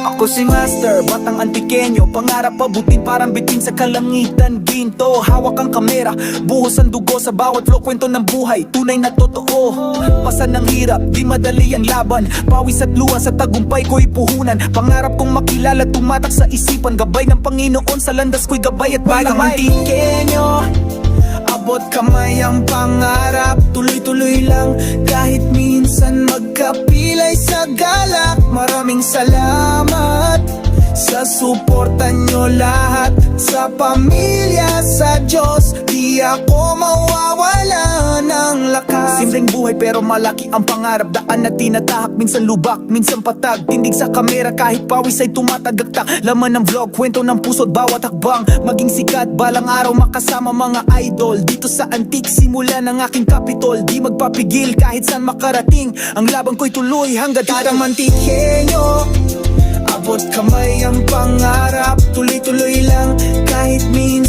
Ako si Master, batang antikenyo. Pangarap pabutin parang bitin sa kalangitan. Ginto, hawak ang kamera, buhos ang dugo sa bawat flow. Kwento ng buhay, tunay na totoo. Pasan ng hirap, di madali ang laban. Pawis at luha sa tagumpay ko'y puhunan. Pangarap kong makilala, tumatak sa isipan. Gabay ng Panginoon, sa landas ko'y gabay at batang antikenyo. Abot kamay ang pangarap, tuloy-tuloy lang kahit minsan magkapilay sa galak. Maraming salamat sa suporta nyo lahat. Sa pamilya, sa Diyos, di ako mawawala ng lakas. Simpleng buhay pero malaki ang pangarap. Daan na tinatahak, minsan lubak, minsan patag. Tindig sa kamera kahit pawis ay tumatagaktak. Laman ng vlog, kwento ng puso't bawat hakbang. Maging sikat, balang araw makasama mga idol. Dito sa antik, simula ng aking kapitol. Di magpapigil kahit saan makarating. Ang laban ko'y tuloy hanggat kita mantikenyo. Abot kamay ang pangarap, tuloy-tuloy lang kahit minsan